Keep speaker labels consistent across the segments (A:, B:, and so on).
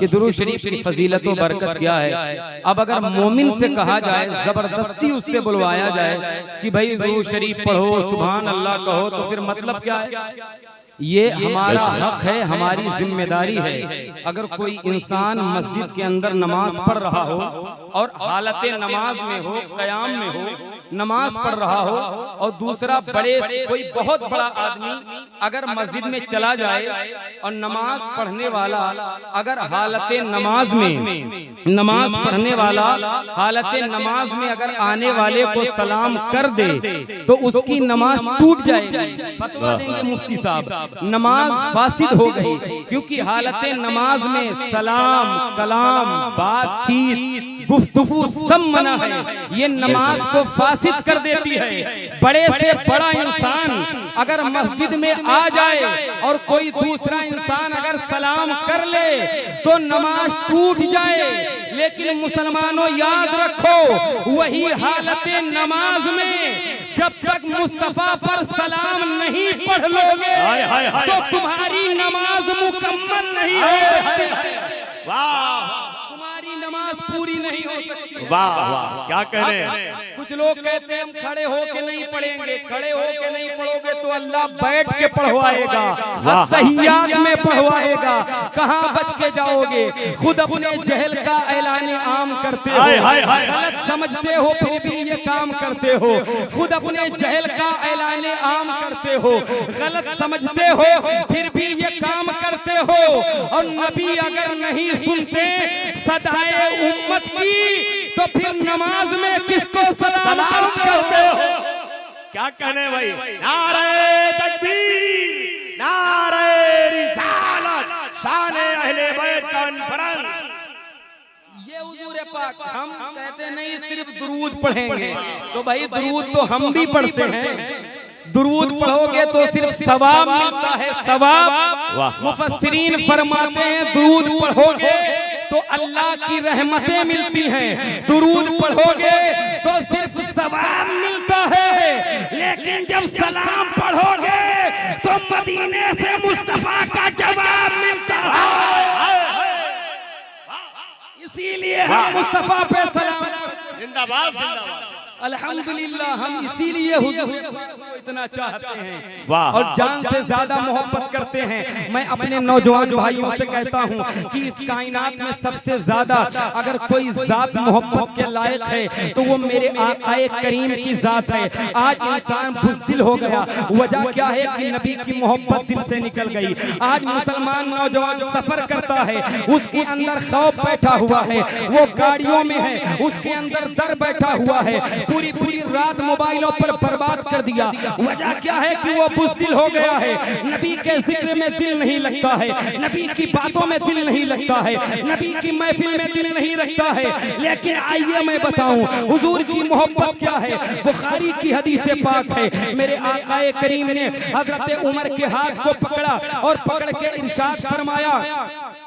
A: कि दुरूद शरीफ की फजीलत और बरकत क्या है। अब अगर मोमिन से कहा जाए, जबरदस्ती उससे बुलवाया जाए कि भाई दुरूद शरीफ पढ़ो, सुभान अल्लाह कहो, तो फिर मतलब क्या है? ये हमारा हक है, हमारी जिम्मेदारी है। अगर कोई इंसान मस्जिद के अंदर नमाज पढ़ रहा हो और हालत नमाज में हो, कयाम में हो, नमाज पढ़ रहा हो, और दूसरा कोई बहुत बड़ा आदमी अगर मस्जिद में चला जाए और नमाज पढ़ने वाला अगर हालत नमाज पढ़ने वाला हालत नमाज में अगर आने वाले को सलाम कर दे तो उसकी नमाज टूट जाएगी। फतवा देंगे मुफ्ती साहब, नमाज फासिद हो गई, क्योंकि हालत नमाज में सलाम, कलाम, बातचीत, गुफ्तगू सब मना है। ये नमाज को फासिद कर देती है। बड़े से बड़ा इंसान अगर मस्जिद में आ जाए और कोई दूसरा इंसान अगर सलाम कर ले तो नमाज टूट जाए। लेकिन मुसलमानों याद रखो, वही हालत नमाज में जब तक मुस्तफा पर सलाम नहीं पढ़ लोगे तो तुम्हारी नमाज मुकम्मल नहीं हो सकती।
B: वाह,
A: तुम्हारी नमाज पूरी नहीं हो सकती।
B: वाह वाह, क्या कह रहे हैं।
A: कुछ लोग कहते हैं हम खड़े होके नहीं पढ़ेंगे। खड़े होके नहीं पढ़ोगे तो अल्लाह बैठ के पढ़वाएगा, तहियात में पढ़वाएगा, कहाँ बच के जाओगे। खुद अपने जहल का ऐलान आम करते हो, गलत समझते हो फिर भी ये काम करते हो। खुद अपने जहल का ऐलान आम करते हो, गलत समझते हो फिर भी ये काम करते हो। और नबी अगर नहीं सुनते सदाए उम्मत की तो फिर नमाज में किसको सलाम करते हो।
B: क्या कहने भाई। नारे तकबीर, नारे रिसालत, शान अहले बैत कॉन्फ्रेंस।
A: ये हुजूर पाक हम कहते नहीं सिर्फ दुरूद पढ़ेंगे, तो भाई दुरूद तो हम भी पढ़ते हैं। दुरूद पढ़ोगे तो सिर्फ सवाब मिलता है, सवाब। मुफस्सिरीन फरमाते हैं दुरूद पढ़ोगे तो अल्लाह की रहमतें मिलती हैं, दुरूद पढ़ोगे तो सिर्फ सवाब मिलता है। लेकिन जब सलाम पढ़ोगे तो मदीने से मुस्तफा का जवाब मिलता है। इसीलिए हम मुस्तफा पे सलाम,
B: जिंदाबाद जिंदाबाद।
A: अल्हम्दुलिल्लाह, हम इसीलिए हुजूर को इतना चाहते हैं
B: और
A: जान से ज्यादा मोहब्बत करते हैं। मैं अपने नौजवान भाइयों से कहता हूं कि इस कायनात में सबसे ज्यादा अगर कोई जात मोहब्बत के लायक है तो वो मेरे आए करीम की जात है। आज इंसान बुज़दिल हो गया, वजह क्या है कि नबी की मोहब्बत दिल से निकल गई। आज मुसलमान नौजवान सफर करता है, उसके अंदर खौफ बैठा हुआ है, वो गाड़ियों में है, उसके अंदर डर बैठा हुआ है, पूरी रात मोबाइलों पर बर्बाद कर दिया। वजह क्या है कि वो बुज़दिल हो गया है। नबी के जिक्र में दिल नहीं लगता है, नबी की बातों में दिल नहीं लगता है, नबी की महफिल में दिल नहीं लगता है। लेकिन आइए मैं बताऊं हुजूर की मोहब्बत क्या है। बुखारी की हदीस पाक है, मेरे आकाए करीम ने हजरत उमर के हाथ को पकड़ा और पकड़ के इरशाद फरमाया,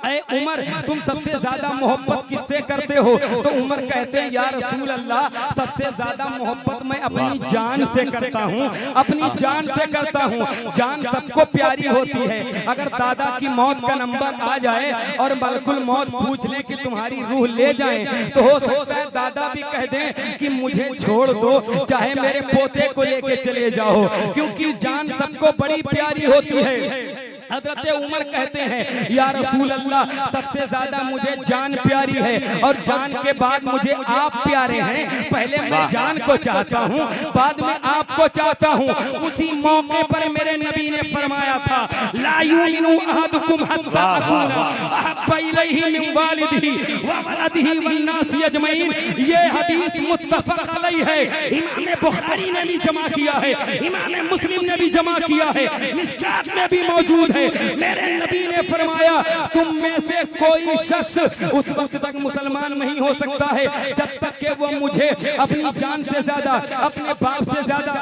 A: ऐ उमर तुम सबसे ज्यादा मोहब्बत किससे करते हो। तो उमर कहते हैं या रसूल अल्लाह, सबसे ज्यादा मोहब्बत मैं अपनी जान से करता हूँ, अपनी जान से करता हूँ। जान सबको प्यारी होती है। अगर दादा की मौत का नंबर आ जाए और मलकुल मौत पूछ ले कि तुम्हारी रूह ले जाए तो हो सकता है दादा भी कह दें कि मुझे छोड़ दो, चाहे मेरे पोते को लेके चले जाओ, क्योंकि जान सबको बड़ी प्यारी होती है। हजरत उमर कहते हैं या रसूल अल्लाह, सबसे ज्यादा मुझे जान प्यारी है और जान के बाद मुझे आप प्यारे हैं। पहले मैं जान को चाहता हूँ, बाद में आपको चाहता हूँ। उसी मौके पर मेरे नबी ने फरमाया था, ला युमिनु अहदुकुम हत्ता अकूना अहब्बा इलैहि मिन वालिदिही व वलदिही वन नासी अजमईन। ये हदीस मुत्तफक अलैहि है। इमाम बुखारी ने भी जमा किया है, इमाम मुस्लिम ने भी जमा किया है, मिशकात में भी मौजूद है। मेरे नबी ने फरमाया, तुम में से कोई शख्स उस वक्त तक मुसलमान नहीं हो सकता है जब तक कि वो मुझे अपनी जान से ज्यादा, अपने बाप से ज्यादा,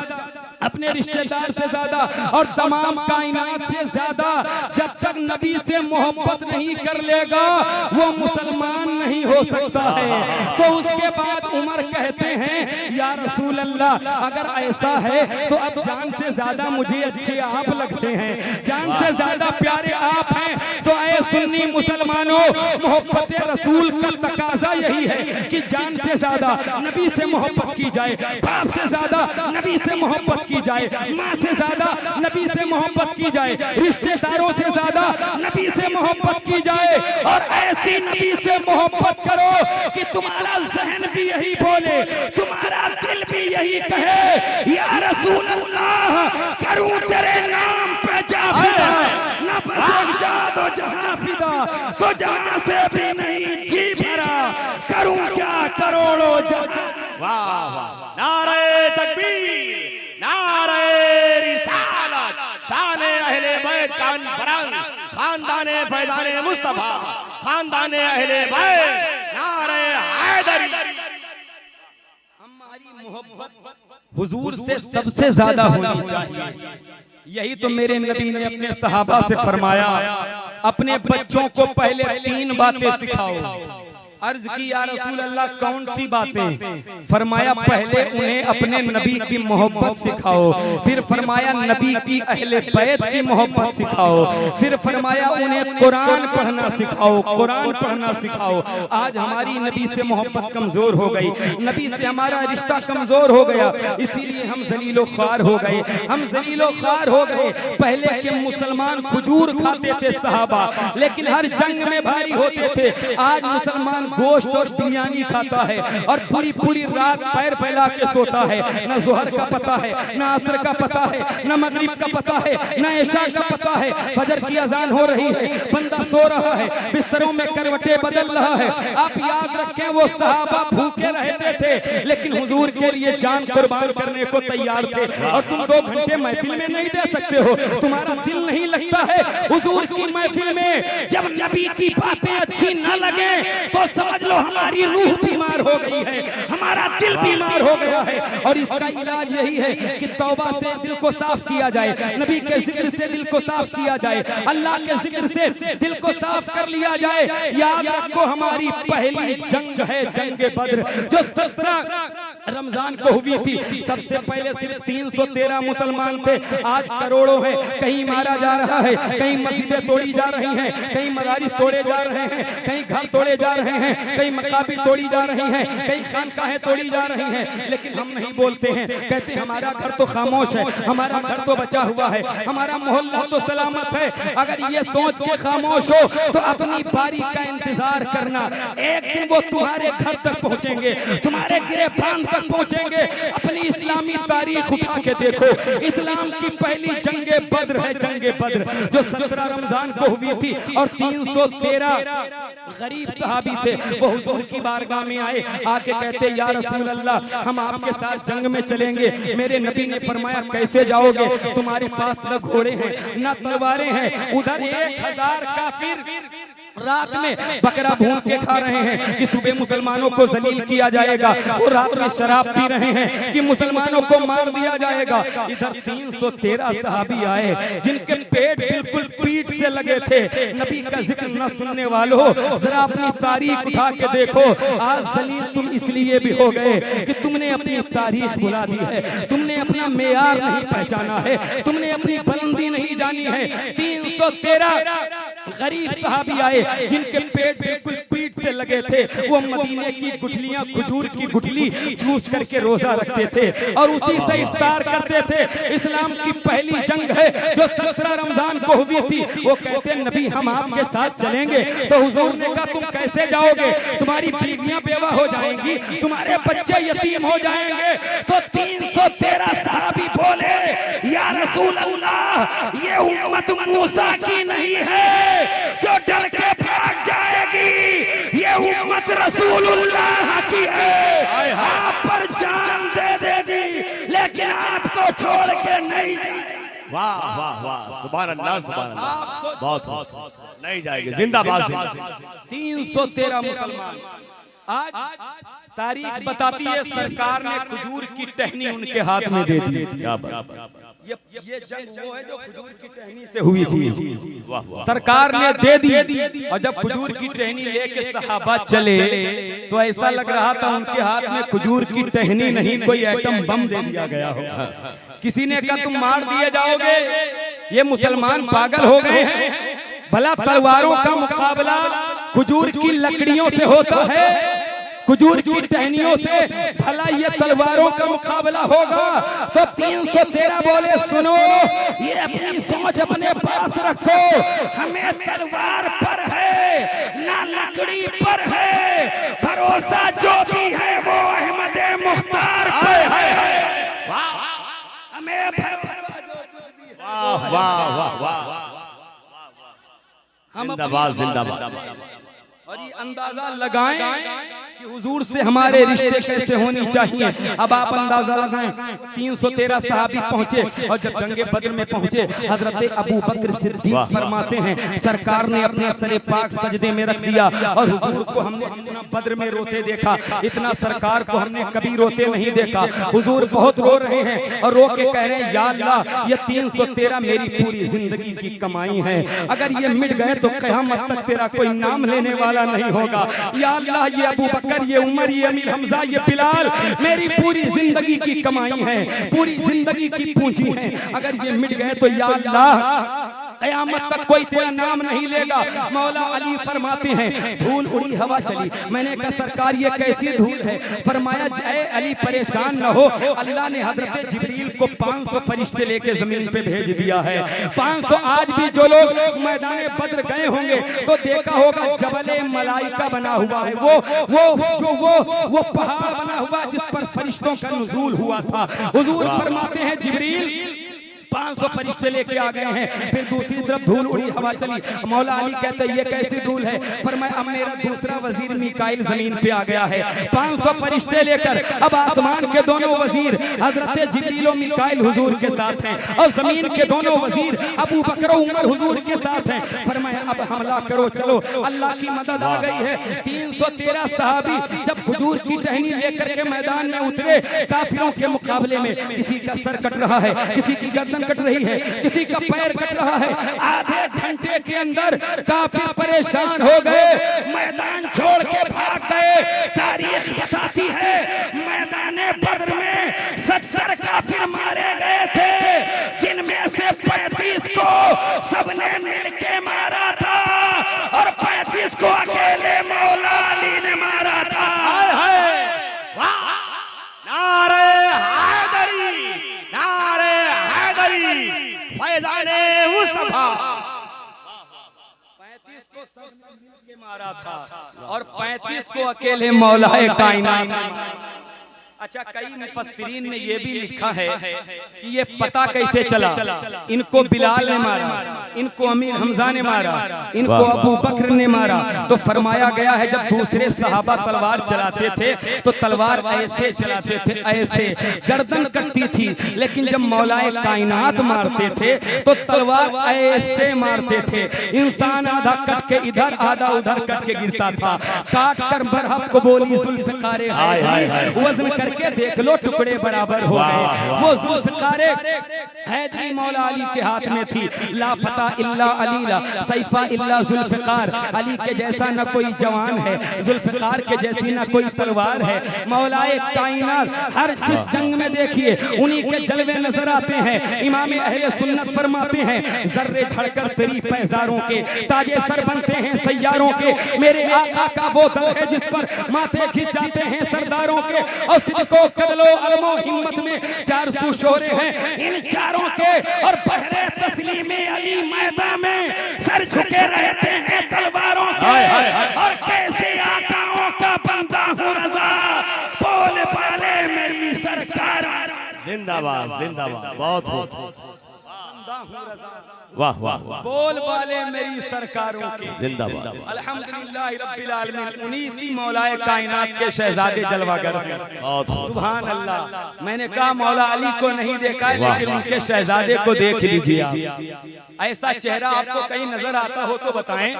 A: अपने रिश्तेदार से ज्यादा और तमाम कायनात से ज्यादा जब तक नबी से मोहब्बत नहीं कर लेगा वो मुसलमान नहीं हो सकता है। तो उसके उसके बाद उमर कहते हैं या रसूल अल्लाह अगर ऐसा है तो अब जान से ज्यादा मुझे अच्छे आप लगते हैं, जान से ज्यादा प्यारे आप हैं। तो ऐ सुन्नी मुसलमानों, मोहब्बत रसूल का तकाजा यही है कि जान से ज्यादा नबी से मोहब्बत की जाए, बाप से ज्यादा नबी से मोहब्बत की जाए, माँ से ज्यादा नबी से मोहब्बत की जाए, रिश्तेदारों से ज्यादा नबी से मोहब्बत की जाए। और ऐसी नबी से मोहब्बत करो कि तुम्हारा जहन भी यही बोले, तुम्हारा दिल भी यही कहे या रसूल अल्लाह करूं तेरे नाम पे जा फिदा, न बस जा तो जहां फिदा, तो जहां से भी नहीं जी भरा, करूं क्या करोड़ों जहां।
B: वाह वाह, नारे तकबीर, नारे रिसालत, शान अहले बैत कॉन्फ्रेंस, खानदाने फैजाने मुस्तफा, खानदाने अहले बैत, नारे हैदरी।
A: हमारी मोहब्बत हुजूर से सबसे ज्यादा होनी चाहिए। यही तो मेरे नबी ने अपने सहाबा से फरमाया, अपने बच्चों को पहले 3 बातें सिखाओ। अर्ज की या रसूल अल्लाह कौन सी बातें? फरमाया पहले उन्हें अपने नबी की मोहब्बत सिखाओ, फिर फरमाया नबी की अहले बैत की मोहब्बत सिखाओ, फिर फरमाया उन्हें कुरान पढ़ना सिखाओ, कुरान पढ़ना सिखाओ। आज हमारी नबी से मोहब्बत कमजोर हो गई, नबी से हमारा रिश्ता कमजोर हो गया, इसीलिए हम जलीलो ख्वार हो गए, हम जलीलो ख्वार हो गए। पहले के मुसलमान खजूर खाते थे सहाबा, लेकिन हर जंग में भारी होते थे। आज मुसलमान गोश्त और बिरयानी खाता है और पूरी पूरी रात पैर फैला के सोता है। न जोहर का पता है, न असर का पता है, न मगरिब का पता है, न इशा का पता है। फजर की अजान हो रही है, बंदा सो रहा है, बिस्तरों में करवटें बदल रहा है। आप याद रखें वो सहाबा भूखे रहते थे, लेकिन हुजूर के लिए जान कुर्बान करने को तैयार थे। और तुम 2 घंटे महफिल में नहीं दे सकते हो, तुम्हारा दिल नहीं लगता है हुजूर की महफिल में। जब नबी की बातें अच्छी न लगे तो समझ लो हमारी रूह बीमार हो गई है, हमारा दिल बीमार हो गया है। और इसका इलाज यही है कि तौबा से दिल को साफ किया जाए, नबी के जिक्र से दिल को साफ किया जाए, अल्लाह के जिक्र से दिल को साफ कर लिया जाए। याद रखो हमारी पहली जंग है जंग बद्र, जो 17 रमजान को हुई थी। सबसे पहले सिर्फ 313 मुसलमान थे, आज करोड़ों हैं। कहीं मारा जा रहा है, कहीं मस्जिदें तोड़ी जा रही हैं, कहीं मदारिस तोड़े जा रहे हैं, कहीं घर तोड़े जा रहे हैं, कहीं मकाबी तोड़ी जा रही हैं, कहीं खानकाहें तोड़ी जा रही हैं। लेकिन हम नहीं बोलते हैं, कहते हमारा घर तो खामोश है, हमारा घर तो बचा हुआ है, हमारा मोहल्ला तो सलामत है। अगर ये सोच के खामोश हो तो अपनी बारी का इंतजार करना, एक दिन वो तुम्हारे घर तक पहुंचेंगे, तुम्हारे गिरेबान तक पहुंचेंगे। अपनी इस्लामी तारीख उठा के देखो, इस्लाम की पहली जंगे बद्र है, जंगे बद्र जो 17 रमजान को हुई थी। और 313 गरीब सहाबी थे, वो हुजूर की बारगाह में आए, आके कहते या रसूल अल्लाह हम आपके साथ जंग में चलेंगे। मेरे नबी ने फरमाया कैसे जाओगे, तुम्हारे पास न घोड़े हैं न तलवारें हैं। उधर 1000 काफिर रात में बकरा भून के खा रहे हैं कि सुबह मुसलमानों को जलील किया जाएगा, और रात में शराब पी रहे हैं कि मुसलमानों को मार दिया जाएगा। इधर 313 सहाबी आए जिनके पेट बिल्कुल पीठ से लगे थे। नबी का जिक्र न सुनने वालों, जरा अपनी तारीख उठा के देखो। आज जलील तुम इसलिए भी हो गए कि तुमने अपनी तारीख भुला दी है, तुमने अपना मेयार नहीं पहचाना है, तुमने अपनी बुलंदी नहीं जानी है। 313 गरीब सहाबी आए जिनके पेट बिल्कुल पीठ से लगे थे। वो मदीने की गुठलियां, खजूर की गुठली चूस करके रोजा रखते थे और उसी से इफ्तार करते थे। इस्लाम की पहली जंग है जो 17 रमजान को हुई थी। वो कहते नबी हम आपके साथ चलेंगे। तो हुजूर ने कहा तुम कैसे जाओगे, तुम्हारी बीवियां बेवा हो जाएंगी, तुम्हारे बच्चे यतीम हो जाएंगे। तो 313 सहाबी बोले या रसूल अल्लाह ये उम्मत मूसा की नहीं है जो डर के भाग जाएगी, ये उम्मत रसूलुल्लाह की है। आप पर जान दे दी लेकिन आपको छोड़ के नहीं।
B: वाह वाह वाह, सुभान अल्लाह, सुभान अल्लाह, बहुत नहीं जाएगी, जिंदाबाद।
A: 313 मुसलमान आज तारीख बताती है, सरकार ने खजूर की टहनी उनके हाथ में दे दी। ये जंग वो है जो खजूर की टहनी से हुई थी।
B: वाह वाह
A: सरकार ने दे दी और जब खजूर की टहनी लेके सहाबा चले तो ऐसा लग रहा था उनके हाथ में खजूर की टहनी नहीं कोई एटम बम दे दिया गया हो। किसी ने कहा तुम मार दिए जाओगे, ये मुसलमान पागल हो गए हैं। भला तलवारों का मुकाबला खजूर की लकड़ियों से होता है, खजूर की टहनियों से भला ये तलवारों का मुकाबला होगा। तो 313 बोले सुनो, ये अपनी सोच अपने पास रखो, हमें तलवार पर है ना लकड़ी पर है, भरोसा जो भी है वो अहमद मुख्तार पर है। हमें
B: वाह वाह वाह वाह, जिंदाबाद जिंदाबाद।
A: और ये अंदाजा लगाएं कि हुजूर से हमारे रिश्ते कैसे होने चाहिए। अब आप अंदाजा लगाएं, 313 सहाबी पहुंचे और जब जंगे बद्र में पहुंचे हजरत अबू बकर सिद्दीक फरमाते हैं सरकार ने अपने सरे पाक सजदे में रख दिया और हुजूर को हमने जितना बद्र में रोते देखा इतना सरकार को हमने कभी रोते नहीं देखा। हुजूर बहुत रो रहे हैं और रो के कह रहे हैं या अल्लाह ये 313 मेरी पूरी जिंदगी की कमाई है, अगर ये मिट गए तो क़यामत तक तेरा कोई नाम लेने वाला नहीं होगा। या अल्लाह ये अबू बकर, ये उमर, ये अमीर हमजा, ये बिलाल मेरी पूरी जिंदगी की कमाई है, पूरी जिंदगी की पूंजी है, अगर ये मिट गए तो या अल्लाह क़यामत तक कोई तेरा नाम नहीं लेगा। मौला अली फरमाते हैं धूल उड़ी हवा चली। मैंने कहा सरकार ये कैसी धूल है? फरमाया जाए अली परेशान न हो, अल्लाह ने हजरत जिब्रील को 500 फरिश्ते लेके जमीन पे भेज दिया है। 500 आज भी जो लोग मैदान बद्र गए होंगे तो देखा होगा जबले मलाइका बना हुआ है, वो पहाड़ बना हुआ जिस पर फरिश्तों का नुज़ूल हुआ था। हुजूर फरमाते हैं जिब्रील 500 फरिश्ते लेके आ गए हैं। फिर दूसरी तरफ धूल उड़ी हवा चली। मौला अली कहते ये कैसी धूल है? फरमाया अब मेरा दूसरा वजीर मीकाइल जमीन पे आ गया है 500 फरिश्ते लेकर। अब आसमान के दोनों वजीर हजरत जिब्रील और मीकाइल हुजूर के साथ हैं और जमीन के दोनों वजीर अबू बकर और उमर हुजूर के साथ हैं। फरमाया अब हमला करो, चलो अल्लाह की मदद आ गई है। 313 सहाबी जब हुजूर की टहनी लेकर के मैदान में उतरे, काफिरों के मुकाबले में किसी का सर कट रहा है, किसी की गर्दन कट रही है, किसी का पैर कट रहा है। आधे घंटे के अंदर काफी परेशान हो गए, मैदान छोड़ के भाग गए। तारीख बताती है मैदान बद्र में 70 काफिर मारे गए थे, जिनमें से 35 को सबने मिलके मारा था और 35 को अकेले मौला अली ने मारा था।
B: नारे हैदरी, नारे हैदरी, फैज़ाने मुस्तफा।
A: 35 को सब मिलके मारा था और 35 को अकेले मौलाए कायनात। अच्छा, कई मुफस्सिरीन ने ये भी लिखा है कि ये पता कैसे चला, इनको बिलाल ने मारा, इनको अमीर हमजा ने मारा, इनको अबू बकर ने मारा। तो फरमाया गया है जब दूसरे सहाबा तलवार चलाते थे तो तलवार ऐसे चलाते थे, ऐसे गर्दन कटती थी, लेकिन जब मौलाए कायनात मारते थे तो तलवार ऐसे मारते थे। इंसान आधा कट के इधर आधा उधर कट के गिरता था। काट कर बरहब को बोली जुल्फ़िकारे वज़न करके देख लो टुकड़े बराबर हो गए। वो जुल्फ़िकारे हैदरी मौला अली के हाथ में थी। ला फता इल्ला अली ला सैफा इल्ला जुल्फ़िकार, अली के जैसा न कोई जवान है, जुल्फ़िकार के जैसी न कोई तलवार है। मौलाए कायनात हर जिस जंग में देखिए उन्हीं के जलवे नजर आते हैं। इमाम अहले सुन्नत फरमाते हैं जर्रे झड़कर तेरी पैजारों के ताजे सर बनते हैं सैयारों के। मेरे आका का वो दल है जिस पर माथे खिंच जाते हैं सरदारों के। और सिद्को कदलो अलमो हिम्मत में 400 शोरे हैं इन चारों के। और बहरे तस्लीमे अली मैदान में सर झुके रहते हैं तलवारों के। और कैसे आकाओं का बंदा हूँ रज़ा, बोल पाले मेरी सरकार।
B: जिंदाबाद जिंदाबाद, बहुत बहुत, वाह वाह वाह,
A: बोल वाले मेरी सरकारों के
B: जिंदाबाद।
A: अल्हम्दुलिल्लाह रब्बिल आलमीन। उन्हीं मौलाए कायनात के शहजादे जलवागर, सुभान अल्लाह। मैंने कहा मौला अली को नहीं देखा है लेकिन उनके शहजादे को देख लीजिए। ऐसा चेहरा आपको कहीं नजर आता हो तो बताएं।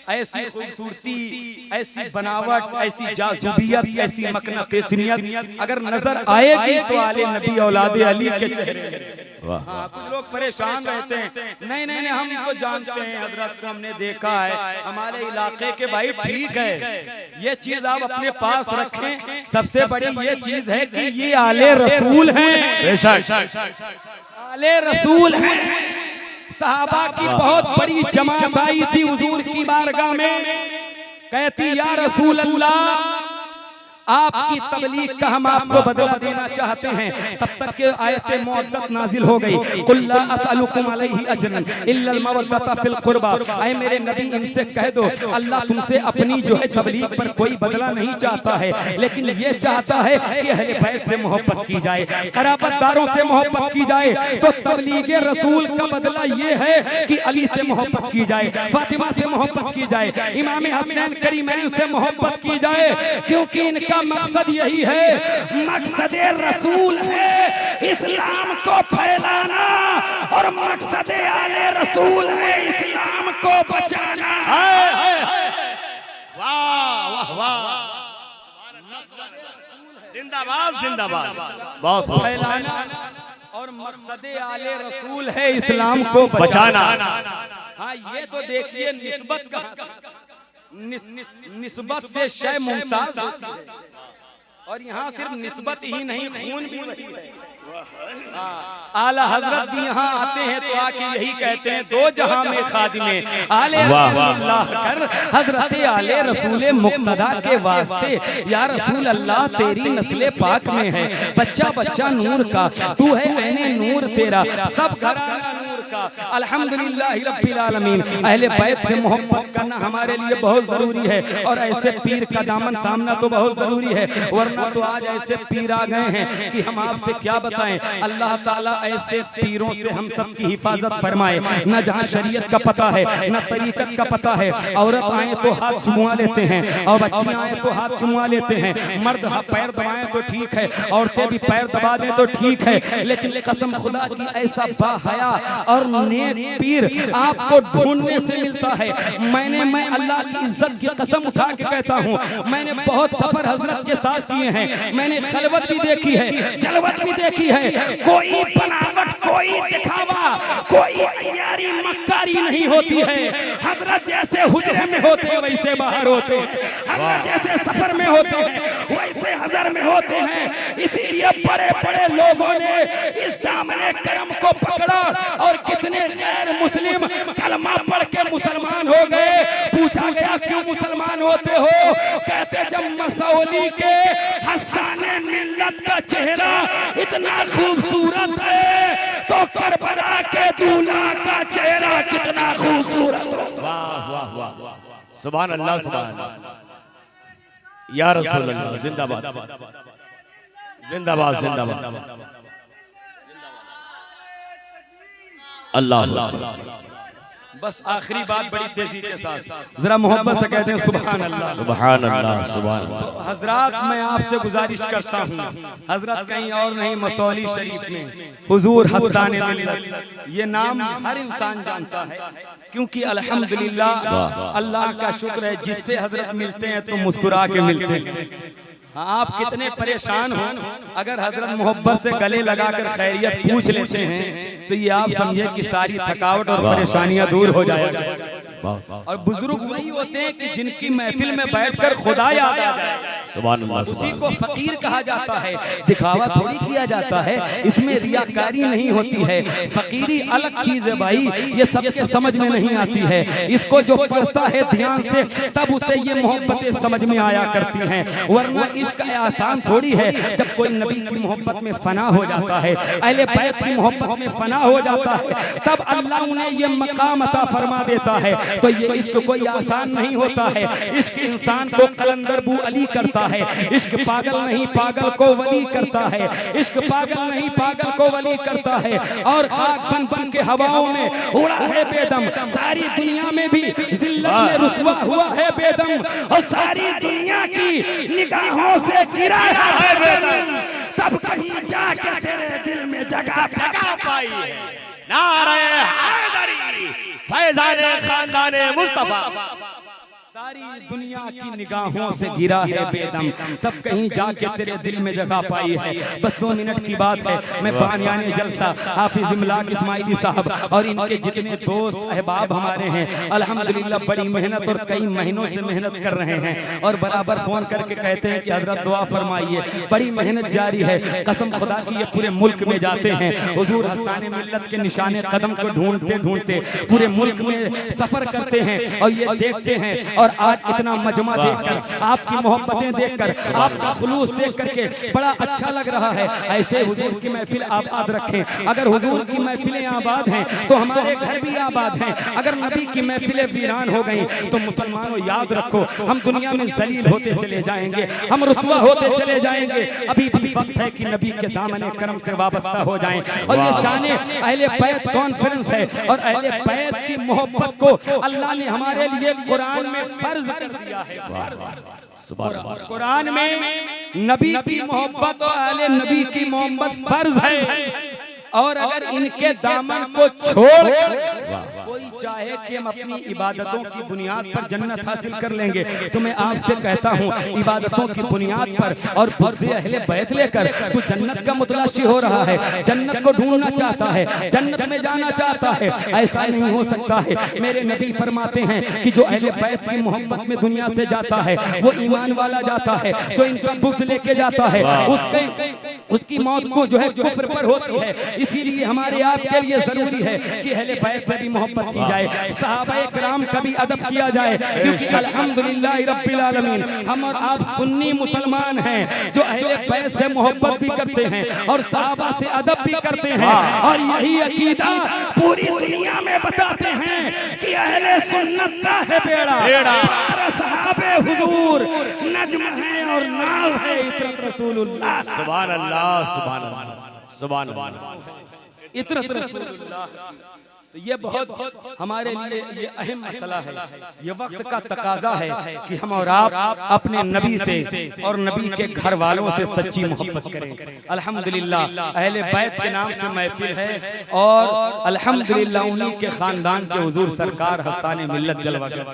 A: ऐसी खूबसूरती, ऐसी बनावट, ऐसी जाज़ुबियत, ऐसी मकनतेसियत अगर नजर आएगी तो आले नबी औलादे अली के चेहरे। हाँ, कुछ लोग परेशान रहते हैं, नहीं नहीं नहीं हम तो जानते हैं हजरत, हमने देखा है हमारे इलाके के भाई, ठीक है ये चीज आप अपने पास रखें। सबसे बड़ी ये चीज है कि ये आले रसूल हैं, आले रसूल हैं। सहाबा की बहुत बड़ी जमात आई थी हुजूर की बारगाह में, कहती या रसूल अल्लाह आपकी तबलीग का हम आपको बदला देना चाहते हैं। तब तक के आयत मुअद्दत नाजिल हो गई, कुल ला असअलुकुम अलैहि अजरन इल्ला अल मवद्दता फिल कुर्बा। ऐ मेरे नबी इनसे कह दो अल्लाह तुमसे अपनी जो है तबलीग पर कोई बदला नहीं चाहता है, लेकिन ये चाहता है कि अहले बैत से मोहब्बत की जाए, क़राबतदारों से मोहब्बत की जाए। तो तबलीग रसूल का बदला ये है कि अली से मोहब्बत की जाए, फातिमा से मोहब्बत की जाए, इमाम हसनैन करीमैन से मोहब्बत की जाए, क्योंकि इनका मकसद यही है, मकसद रसूल है इस्लाम को फैलाना और मकसद आले रसूल है इस्लाम को बचाना।
B: वाह वाह वाह, जिंदाबाद जिंदाबाद। बहुत
A: फैलाना और मकसद आले रसूल है इस्लाम को बचाना। हाँ ये तो देखिए निस्बत का, निस्बत से शय मुमताज होती है, और यहाँ सिर्फ निस्बत ही नहीं खून भी वही है। आला हजरत भी यहाँ आते हैं तो आके यही कहते हैं, दो जहां में खादिमे आले अल्लाह कर हजरत आले रसूल मुक्तदा के वास्ते। या रसूल अल्लाह तेरी नस्ले पाक में है बच्चा बच्चा नूर का, तू है ऐने नूर तेरा सब घराना नूर का। अल्हम्दुलिल्लाह रब्बिल आलमीन। अहले बैत से मोहब्बत करना हमारे लिए बहुत जरूरी है, और ऐसे पीर का दामन थामना तो बहुत जरूरी है, वरना तो आज ऐसे पीर आ गए हैं कि हम आपसे क्या बताएं। अल्लाह ताला ऐसे पीरों से हम सब की हिफाजत फरमाए, न जहाँ शरीयत का पता है न तरीकत का पता है। औरत आए तो हाथ चुमवा लेते हैं, और बच्चियां आए तो हाथ चुमवा लेते हैं, मर्द पैर दबाएं तो ठीक है, औरतें भी पैर दबा दें तो ठीक है, लेकिन कसम खुदा की ऐसा बाहया और नेक पीर आपको ढूंढने से मिलता है। मैं अल्लाह की इज्जत की कसम उठा के कहता हूँ, मैंने बहुत सफर हजरत के साथ किए हैं, मैंने खलवत भी देखी है, जलवत भी देखी है। कोई बनावट, कोई दिखावा, कोई अय्यारी मक्कारी नहीं होती है। हजरत जैसे हुजरे में होते वैसे बाहर होते, हजरत जैसे सफर में होते वैसे हजर में होते हैं। इसीलिए बड़े बड़े लोगों ने इस दामने करम को पकड़ा, और कितने गैर मुस्लिम कलमा पढ़ के मुसलमान हो गए। पूछा गया क्यों मुसलमान होते हो, कहते जब मसौली के हसाने मिल्लत का चेहरा इतना खूबसूरत है तो करबला के दूल्हा का चेहरा कितना खूबसूरत।
B: वाह वाह वाह, सुभान अल्लाह सुभान अल्लाह। या रसूल अल्लाह जिंदाबाद जिंदाबाद जिंदाबाद। अल्लाह अल्लाह।
A: बस आखिरी बात बड़ी तेजी के साथ जरा मोहब्बत से कहते हैं सुभान अल्लाह
B: सुभान अल्लाह सुभान अल्लाह।
A: हजरत मैं आपसे गुजारिश करता हूँ, हजरत कहीं और नहीं मसौली शरीफ में हुजूर हस्साने मिल्लत ये नाम हर इंसान जानता है, क्योंकि अल्हम्दुलिल्लाह अल्लाह का शुक्र है जिससे हजरत मिलते हैं तो मुस्कुरा के मिलते हैं। आप कितने परेशान हो, अगर हजरत मोहब्बत से गले लगाकर खैरियत पूछ लेते हैं तो ये आप समझे कि सारी थकावट और परेशानियां दूर हो जाएगी। और बुजुर्ग वही होते हैं कि जिनकी महफिल में बैठकर खुदा याद आ जाए, उसी को फकीर कहा जाता है। दिखावा थोड़ी किया जाता है, इसमें रियाकारी नहीं होती है। फकीरी अलग चीज है भाई, ये सबके समझ में नहीं आती है। इसको जो पढ़ता है ध्यान से तब उसे ये मोहब्बतें समझ में आया करती हैं, वरना इश्क आसान थोड़ी है। जब कोई नबी की मोहब्बत में फना हो जाता है, अहले बैत की मोहब्बत में फना हो जाता है, तब अल्लाह उन्हें ये मकाम अता फरमा देता है। तो ये इश्क कोई आसान नहीं होता है। इश्क इंसान को कलंदर बू अली करता है। इश्क पागल नहीं पागल को वली करता है। इश्क पागल नहीं पागल को वली करता है। और खाक बन बन के हवाओं में उड़ा है बेदम, सारी दुनिया में भी जिल्लत में रुसवा हुआ है बेदम, और सारी दुनिया की निगाहों से गिरा है बेदम। तब कहीं जाके तेरे दिल में जगह
B: पाई नारे हैदरी फैज़ाने खानदाने मुस्तफा।
A: सारी दुनिया की निगाहों से गिरा है बेदम, तब कहीं जाके तेरे दिल में जगह पाई है। बस 2 मिनट की बात है, मैं बानियाने जलसा हाफिज इमलाक इस्माइली साहब और इनके जितने दोस्त अहबाब हमारे हैं अल्हम्दुलिल्लाह बड़ी मेहनत और कई महीनों से मेहनत कर रहे हैं और बराबर फोन करके कहते हैं कि हजरत दुआ फरमाइए। बड़ी मेहनत जारी है, कसम खुदा की ये पूरे मुल्क में जाते हैं, हुजूर हस्ताने मिल्लत के निशाने कदम को ढूंढते ढूंढते पूरे मुल्क में सफर करते हैं और ये देखते हैं। और आज इतना मजमा देखकर, आपकी मोहब्बतें देखकर, आपका खुलूस देख करके बड़ा अच्छा लग रहा है। ऐसे हुजूर की महफिल आबाद रखें। अगर हुजूर की महफिलें आबाद हैं तो हमारे घर भी आबाद हैं। अगर नबी की महफिलें वीरान हो गई तो मुसलमानों याद रखो, हम दुनिया में जलील होते चले जाएंगे, हम रुसवा होते चले जाएंगे। अभी भी वक्त है कि नबी के दामन करम से वाबस्ता हो जाएं। और ये शान अहले बैत कॉन्फ्रेंस है और अहले बैत की मोहब्बत को अल्लाह ने हमारे लिए कुरान में फर्ज कर दिया है। कुरान में नबी की मोहब्बत और अहले नबी की मोहब्बत फर्ज है। और अगर इनके दामन को छोड़ कोई चाहे कि हम अपनी इबादतों की बुनियाद पर जन्नत हासिल कर लेंगे, तो मैं आपसे कहता हूँ इबादतों की बुनियाद पर और बुग़्ज़ अहले बैत लेकर तू जन्नत का मुतलशी हो रहा है, जन्नत को ढूंढना चाहता है, जन्नत में जाना चाहता है। ऐसा नहीं हो सकता है। मेरे नबी फरमाते हैं कि जो अहले बैत की मोहब्बत में दुनिया से जाता है वो ईमान वाला जाता है, जो इनका बुग़्ज़ लेके जाता है उसकी मौत को जो है कुफ्र पर होती है। इसीलिए हमारे आपके लिए जरूरी है कि अहले बैत से भी मोहब्बत की जाए, सहाबाए किराम का भी अदब किया जाए, क्योंकि अल्हम्दुलिल्लाह रब्बिल आलमीन हम और आप सुन्नी मुसलमान हैं जो अहले बैत से मोहब्बत भी करते हैं और सहाबा से अदब भी करते हैं। और यही अकीदा पूरी दुनिया में बताते हैं कि अहले सुन्नत का है बेड़ा, सहाबे हुजूर नज्म है और नाव है इतरत रसूलुल्लाह।
B: सुभान अल्लाह, सुभान अल्लाह, सुभान अल्लाह,
A: इतरत रसूलुल्लाह। तो ये बहुत हमारे लिए ये अहम मसला है। ये वक्त का तकाजा है कि हम और आप अपने नबी से और नबी के घर वालों से सच्ची मोहब्बत करें। अल्हम्दुलिल्लाह अहले बैत के नाम से महफिल है और अल्हम्दुलिल्लाह उन्हीं के खानदान के हुजूर सरकार हस्ताने मिल्लत जलवागर,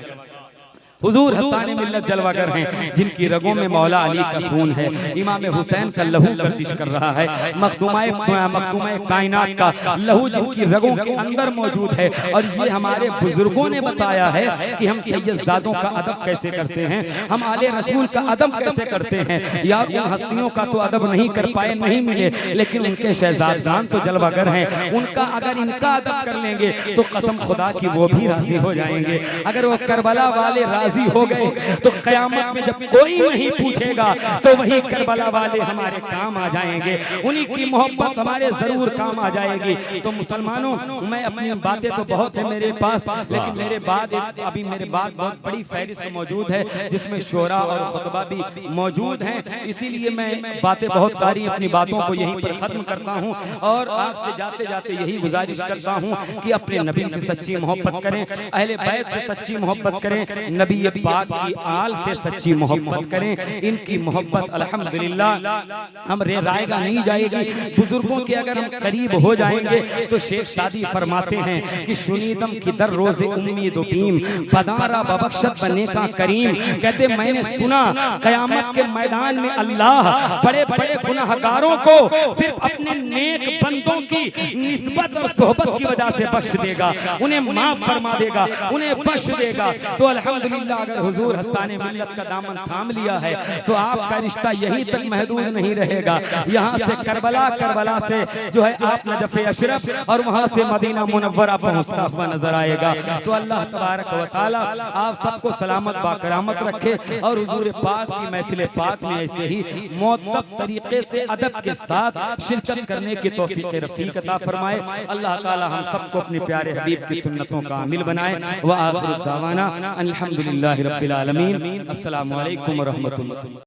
A: हुजूर हस्ताने मिल्लत जलवागर हैं, जिनकी रगों में मौला अली का खून है, इमाम हुसैन का लहू गर्दिश कर रहा है, मखदूमाए कायनात का लहू जिनकी रगों के अंदर मौजूद है। और ये हमारे बुजुर्गों ने बताया है कि हम सैयदजादों का अदब कैसे करते हैं, हम आले रसूल का अदब कैसे करते हैं। यार उन हस्तियों का तो अदब नहीं कर पाए, नहीं मिले, लेकिन उनके शहजादान तो जलवागर हैं। उनका अगर इनका अदब कर लेंगे तो कसम खुदा की वो भी राजी हो जाएंगे। अगर वो करबला वाले राजी हो गए तो कयामत में जब कोई नहीं पूछेगा तो वही करबला वाले हमारे काम आ जाएंगे, उन्हीं की मोहब्बत हमारे जरूर काम आ जाएगी। तो मुसलमानों, मैं अपनी बातें तो बहुत है मेरे पास, लेकिन मेरे बाद अभी मेरे बाद बहुत बड़ी फहरिस्त मौजूद है जिसमें शोरा और खुतबा भी मौजूद हैं। इसीलिए मैं बातें बहुत सारी अपनी बातों को यहीं पर खत्म करता हूँ और आपसे जाते जाते यही गुजारिश करता हूँ कि अपने नबी से सच्ची मोहब्बत करें, अहले बैत से सच्ची मोहब्बत करें, नबी पाक की आल से सच्ची मोहब्बत करें। इनकी मोहब्बत अल्हम्दुलिल्लाह हम रायगा नहीं जाएगी। बुजुर्गों के अगर हम करीब हो जाएंगे तो शेख सादी फरमाते हैं कि सुनीदम की दर रोज़े उम्मीद बीम बदारा बबख्शत बने का करीम। कहते मैंने सुना कयामत के मैदान में अल्लाह बड़े बड़े गुनाहगारों को सिर्फ अपने नेक बंदों की निस्बत और सोहबत की वजह से बख्श देगा, उन्हें माफ फरमा देगा, उन्हें बख्श देगा। तो अल्हम्दुलिल्लाह अगर हुजूर हस्ताने मिल्लत का दामन थाम लिया है तो आपका रिश्ता यहीं तक महदूद नहीं रहेगा। यहाँ से करबला से जो है आप नजफ़ अशरफ और वहाँ से मदीना मुनव्वरा पहुँचता हुआ नजर आएगा। तो अल्लाह तबारक व तआला आप सबको सलामत बाकरामत रखे और हुजूर पाक की महफिल पाक में ऐसे ही मुअद्दब तरीके से अदब के साथ शिरकत करने की तौफीक रफ़ीक अता फरमाए। अल्लाह ताला हम सबको अपने प्यारे हबीब की सुन्नतों का अमील बनाए। व आखिर दावाना अल्हम्दुलिल्लाहि रब्बिल आलमीन। अस्सलामु अलैकुम व रहमतुल्लाह।